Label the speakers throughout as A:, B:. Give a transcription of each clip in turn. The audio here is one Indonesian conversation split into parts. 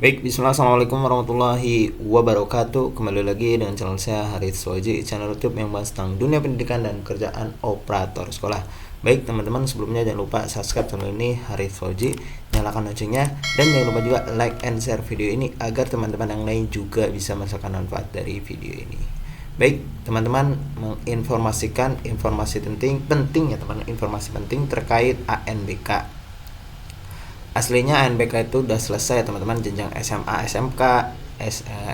A: Baik, bismillah, assalamualaikum warahmatullahi wabarakatuh. Kembali lagi dengan channel saya Harith Soji, channel YouTube yang bahas tentang dunia pendidikan dan kerjaan operator sekolah. Baik teman-teman, sebelumnya jangan lupa subscribe channel ini Harith Soji, nyalakan loncengnya, dan jangan lupa juga like and share video ini agar teman-teman yang lain juga bisa merasakan manfaat dari video ini. Baik teman-teman, menginformasikan informasi penting ya teman, informasi penting terkait ANBK. Aslinya ANBK itu udah selesai ya teman-teman, jenjang SMA, SMK,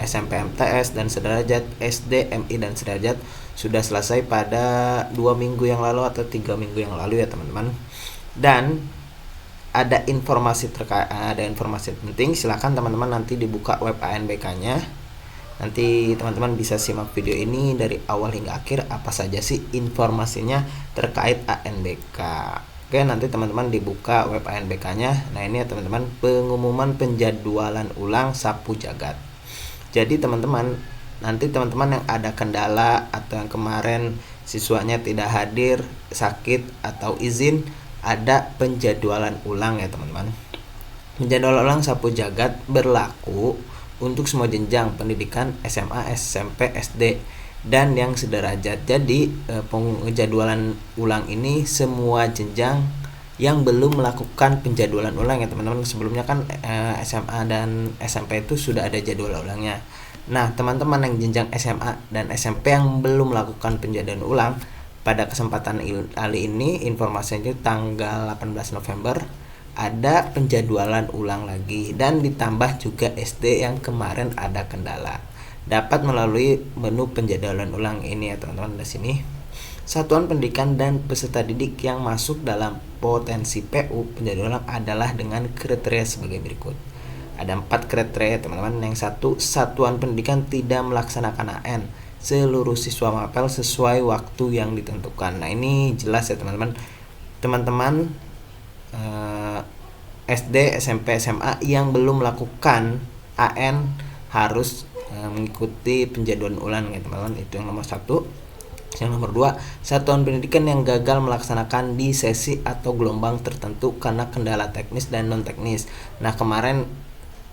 A: SMP MTS dan sederajat, SD, MI dan sederajat sudah selesai pada 2 minggu yang lalu atau 3 minggu yang lalu ya teman-teman. Dan ada informasi penting, silakan teman-teman nanti dibuka web ANBK-nya. Nanti teman-teman bisa simak video ini dari awal hingga akhir, apa saja sih informasinya terkait ANBK. Oke, nanti teman-teman dibuka web ANBK-nya. Nah, ini ya teman-teman, pengumuman penjadwalan ulang sapu jagat. Jadi teman-teman, nanti teman-teman yang ada kendala atau yang kemarin siswanya tidak hadir, sakit atau izin, ada penjadwalan ulang ya teman-teman. Penjadwalan ulang sapu jagat berlaku untuk semua jenjang pendidikan SMA, SMP, SD dan yang sederajat. Jadi penjadwalan ulang ini semua jenjang yang belum melakukan penjadwalan ulang ya teman-teman. Sebelumnya kan SMA dan SMP itu sudah ada jadwal ulangnya. Nah, teman-teman yang jenjang SMA dan SMP yang belum melakukan penjadwalan ulang, pada kesempatan kali ini informasinya tanggal 18 November ada penjadwalan ulang lagi, dan ditambah juga SD yang kemarin ada kendala dapat melalui menu penjadwalan ulang ini ya teman-teman. Di sini satuan pendidikan dan peserta didik yang masuk dalam potensi PU penjadwalan ulang adalah dengan kriteria sebagai berikut. Ada 4 kriteria teman-teman. Yang satu, satuan pendidikan tidak melaksanakan AN, seluruh siswa mapel sesuai waktu yang ditentukan. Nah, ini jelas ya teman-teman. Teman-teman SD, SMP, SMA yang belum melakukan AN harus mengikuti penjadwalan ulang ya teman-teman. Itu yang nomor 1. Yang nomor 2, satuan pendidikan yang gagal melaksanakan di sesi atau gelombang tertentu karena kendala teknis dan non teknis. Nah, kemarin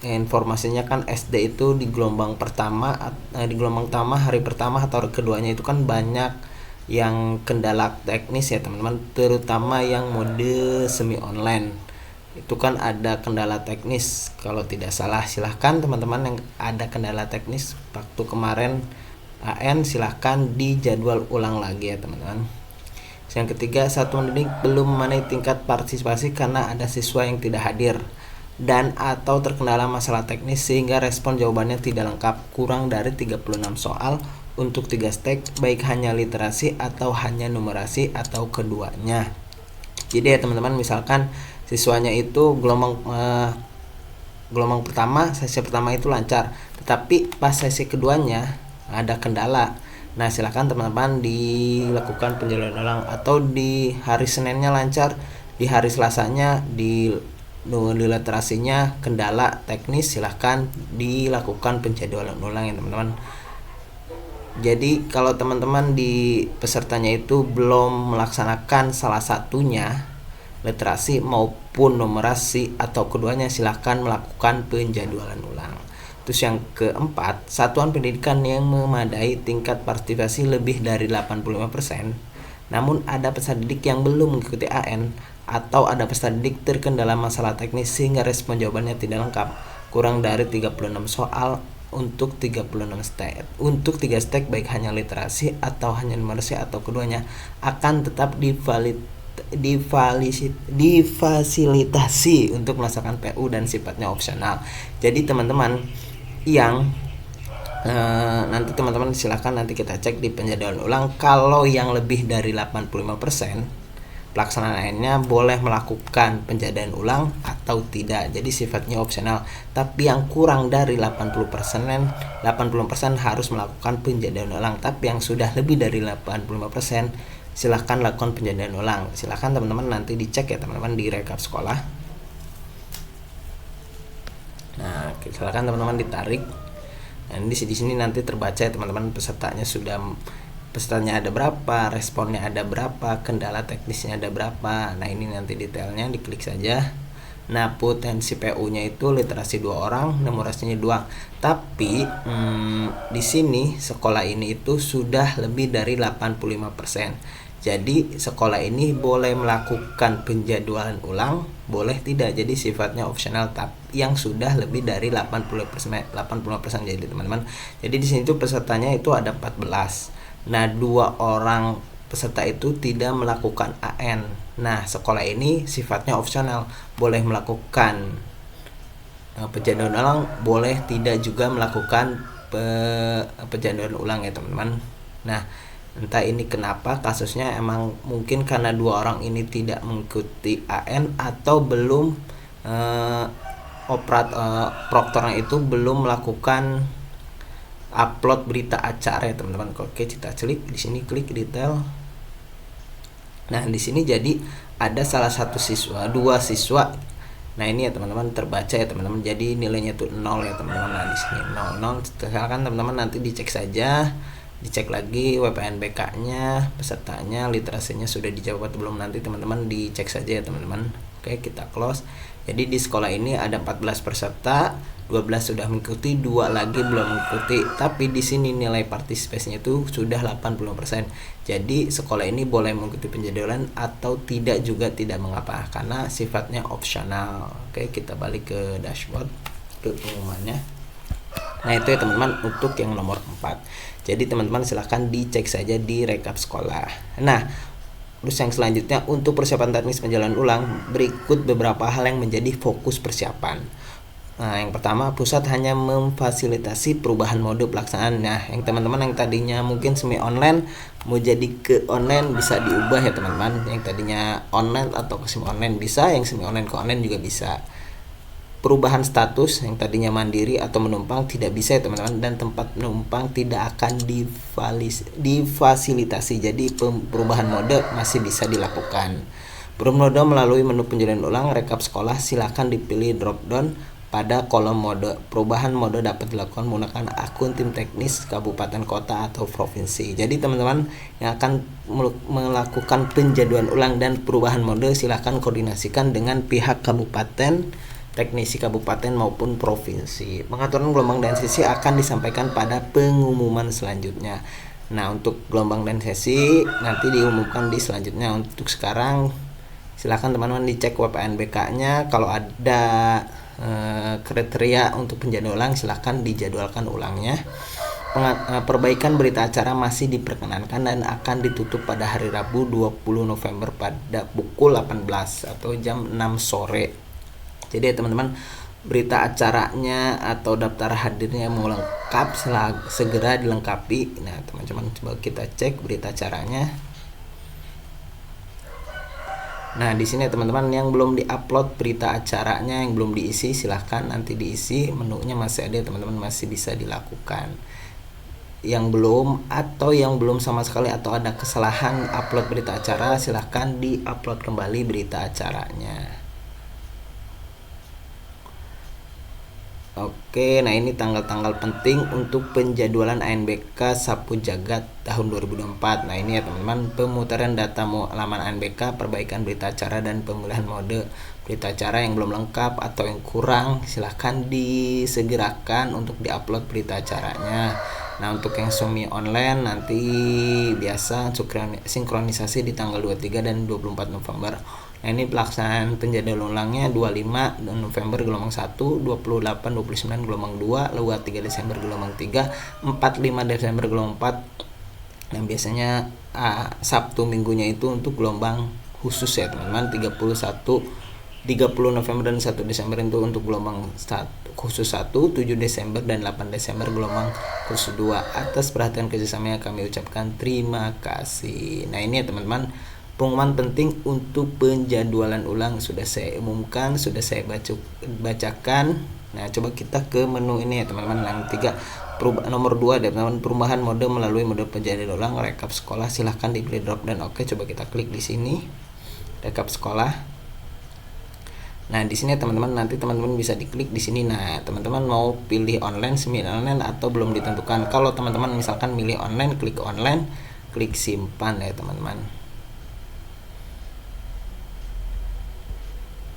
A: informasinya kan SD itu di gelombang pertama hari pertama atau hari keduanya itu kan banyak yang kendala teknis ya teman-teman, terutama yang mode semi online. Itu kan ada kendala teknis kalau tidak salah. Silahkan teman-teman yang ada kendala teknis waktu kemarin AN silahkan dijadwal ulang lagi ya teman-teman. Yang ketiga, satuan didik belum memenuhi tingkat partisipasi karena ada siswa yang tidak hadir dan atau terkendala masalah teknis sehingga respon jawabannya tidak lengkap, kurang dari 36 soal untuk 3 stek, baik hanya literasi atau hanya numerasi atau keduanya. Jadi ya teman-teman, misalkan siswanya itu gelombang pertama, sesi pertama itu lancar, tetapi pas sesi keduanya ada kendala. Nah, silakan teman-teman dilakukan penjadwalan ulang, atau di hari Seninnya lancar, di hari Selasanya di literasinya kendala teknis, silahkan dilakukan penjadwalan ulang ya teman-teman. Jadi kalau teman-teman di pesertanya itu belum melaksanakan salah satunya, literasi maupun numerasi atau keduanya, silahkan melakukan penjadwalan ulang. Terus yang keempat, satuan pendidikan yang memadai tingkat partisipasi lebih dari 85%, namun ada peserta didik yang belum mengikuti AN atau ada peserta didik terkendala masalah teknis sehingga respon jawabannya tidak lengkap, kurang dari 36 soal untuk 36 stek. Untuk 3 stek baik hanya literasi atau hanya numerasi atau keduanya akan tetap difasilitasi untuk melaksanakan PU dan sifatnya opsional. Jadi teman-teman yang nanti teman-teman silahkan nanti kita cek di penjadwalan ulang, kalau yang lebih dari 85% pelaksanaannya boleh melakukan penjadwalan ulang atau tidak, jadi sifatnya opsional. Tapi yang kurang dari 80% harus melakukan penjadwalan ulang. Tapi yang sudah lebih dari 85% silahkan lakukan penjadwalan ulang. Silahkan teman-teman nanti dicek ya teman-teman di rekap sekolah. Nah, silahkan teman-teman ditarik. Nah, di sini nanti terbaca ya teman-teman, pesertanya ada berapa, responnya ada berapa, kendala teknisnya ada berapa. Nah, ini nanti detailnya diklik saja. Nah, potensi PU-nya itu literasi 2 orang, numerasinya 2. Tapi di sini sekolah ini itu sudah lebih dari 85%. Jadi sekolah ini boleh melakukan penjadwalan ulang, boleh tidak. Jadi sifatnya opsional, tapi yang sudah lebih dari 80%. Jadi teman-teman, jadi di sini tuh pesertanya itu ada 14. Nah, 2 orang peserta itu tidak melakukan AN. Nah, sekolah ini sifatnya opsional, boleh melakukan penjadwalan ulang, boleh tidak juga melakukan penjadwalan ulang ya teman-teman. Nah, entah ini kenapa kasusnya, emang mungkin karena 2 orang ini tidak mengikuti AN atau belum proktornya itu belum melakukan upload berita acara ya teman-teman. Oke, kita klik di sini, klik detail. Nah, di sini jadi ada salah satu siswa, 2 siswa. Nah, ini ya teman-teman terbaca ya teman-teman. Jadi nilainya tuh 0 ya teman-teman. Nah, di sini 0. Silakan teman-teman nanti dicek saja. Dicek lagi WPNBK-nya, pesertanya, literasinya sudah dijawab atau belum, nanti teman-teman dicek saja ya teman-teman. Oke, kita close. Jadi di sekolah ini ada 14 peserta, 12 sudah mengikuti, 2 lagi belum mengikuti. Tapi di sini nilai partisipasinya itu sudah 80%. Jadi sekolah ini boleh mengikuti penjadwalan atau tidak juga tidak mengapa karena sifatnya opsional. Oke, kita balik ke dashboard, ke pengumumannya. Nah, itu ya teman-teman untuk yang nomor 4. Jadi teman-teman silahkan dicek saja di rekap sekolah. Nah, terus yang selanjutnya untuk persiapan teknis penjalanan ulang, berikut beberapa hal yang menjadi fokus persiapan. Nah, yang pertama, pusat hanya memfasilitasi perubahan mode pelaksanaan. Nah, yang teman-teman yang tadinya mungkin semi online mau jadi ke online bisa diubah ya teman-teman. Yang tadinya online atau ke semi online bisa, yang semi online ke online juga bisa. Perubahan status yang tadinya mandiri atau menumpang tidak bisa ya teman-teman, dan tempat menumpang tidak akan difasilitasi. Jadi perubahan mode masih bisa dilakukan. Perubahan mode melalui menu penjalanan ulang rekap sekolah, silakan dipilih drop down pada kolom mode. Perubahan mode dapat dilakukan menggunakan akun tim teknis kabupaten, kota, atau provinsi. Jadi teman-teman yang akan melakukan penjadwalan ulang dan perubahan mode silakan koordinasikan dengan pihak kabupaten, teknisi kabupaten maupun provinsi. Pengaturan gelombang dan sesi akan disampaikan pada pengumuman selanjutnya. Nah, untuk gelombang dan sesi nanti diumumkan di selanjutnya. Untuk sekarang silakan teman-teman dicek WPNBK-nya. Kalau ada kriteria untuk penjadwalan silakan dijadwalkan ulangnya. Perbaikan berita acara masih diperkenankan dan akan ditutup pada hari Rabu 20 November pada pukul 18 atau jam 6 sore. Jadi ya teman-teman, berita acaranya atau daftar hadirnya mau lengkap segera dilengkapi. Nah, teman-teman coba kita cek berita acaranya. Nah, di sini teman-teman yang belum diupload berita acaranya, yang belum diisi, silahkan nanti diisi. Menunya masih ada teman-teman, masih bisa dilakukan. Yang belum atau yang belum sama sekali atau ada kesalahan upload berita acara, silahkan diupload kembali berita acaranya. Oke, nah ini tanggal-tanggal penting untuk penjadwalan ANBK Sapu Jagat tahun 2024. Nah ini ya teman-teman, pemutaran data laman ANBK, perbaikan berita acara, dan pemilihan mode berita acara yang belum lengkap atau yang kurang, silahkan disegerakan untuk diupload berita acaranya. Nah, untuk yang semi online nanti biasa sinkronisasi di tanggal 23 dan 24 November. Nah, ini pelaksanaan penjadwalan ulangnya 25 November gelombang 1, 28 29 gelombang 2, 23 Desember gelombang 3, 45 Desember gelombang 4. Dan biasanya Sabtu minggunya itu untuk gelombang khusus ya teman-teman, 30 November dan 1 Desember itu untuk gelombang khusus 1, 7 Desember dan 8 Desember gelombang khusus 2. Atas perhatian kerjasamanya kami ucapkan terima kasih. Nah, ini ya teman-teman, pengumuman penting untuk penjadwalan ulang sudah saya umumkan, sudah saya bacakan. Nah, coba kita ke menu ini ya teman-teman. Yang 3, nomor 2 ada teman-teman, perubahan mode melalui mode penjadwalan ulang rekap sekolah, silahkan dipilih drop dan oke. Coba kita klik di sini rekap sekolah. Nah, di sini teman-teman nanti teman-teman bisa diklik di sini. Nah, teman-teman mau pilih online, semi online atau belum ditentukan. Kalau teman-teman misalkan milih online, klik online, klik simpan ya teman-teman.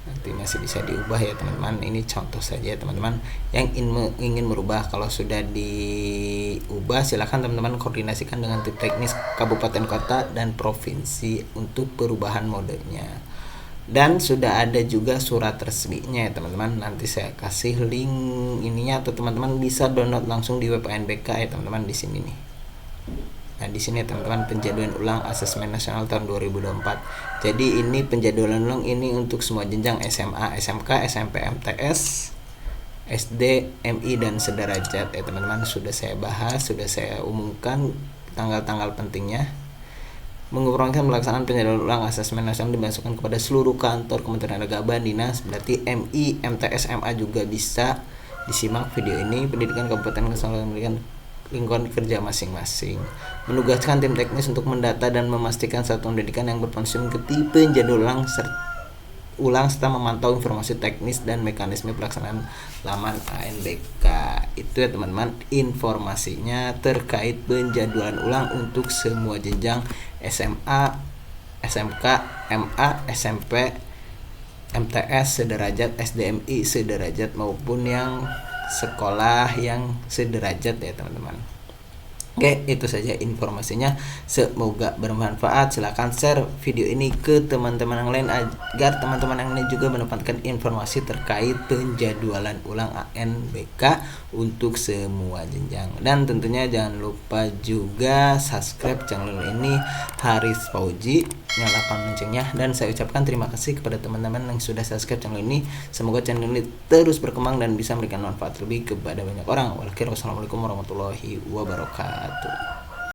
A: nanti masih bisa diubah ya teman-teman. Ini contoh saja teman-teman yang ingin merubah. Kalau sudah diubah silakan teman-teman koordinasikan dengan tim teknis kabupaten kota dan provinsi untuk perubahan modenya. Dan sudah ada juga surat resminya ya teman-teman. Nanti saya kasih link ininya atau teman-teman bisa download langsung di web ANBK ya teman-teman di sini nih. Nah, di sini teman-teman penjadwalan ulang asesmen nasional tahun 2024. Jadi ini penjadwalan ulang ini untuk semua jenjang SMA, SMK, SMP, MTS, SD, MI dan sederajat ya teman-teman. Sudah saya bahas, sudah saya umumkan tanggal-tanggal pentingnya. Mengumpulkan pelaksanaan penjadwalan ulang asesmen nasional dimasukkan kepada seluruh kantor Kementerian Agama, dinas, berarti MI, MTS, MA juga bisa disimak video ini. Pendidikan Kabupaten Kesehatan memberikan lingkungan kerja masing-masing, menugaskan tim teknis untuk mendata dan memastikan satuan pendidikan yang berfungsi mengikuti penjadwalan ulang serta memantau informasi teknis dan mekanisme pelaksanaan laman ANBK. Itu ya teman-teman informasinya terkait penjadwalan ulang untuk semua jenjang SMA, SMK, MA, SMP, MTS sederajat, SDMI sederajat maupun yang sekolah yang sederajat ya teman-teman. Oke, itu saja informasinya. Semoga bermanfaat. Silahkan share video ini ke teman-teman yang lain agar teman-teman yang lain juga mendapatkan informasi terkait penjadwalan ulang ANBK untuk semua jenjang. Dan tentunya jangan lupa juga subscribe channel ini Haris Fauji, nyalakan loncengnya, dan saya ucapkan terima kasih kepada teman-teman yang sudah subscribe channel ini. Semoga channel ini terus berkembang dan bisa memberikan manfaat lebih kepada banyak orang. Wassalamualaikum warahmatullahi wabarakatuh.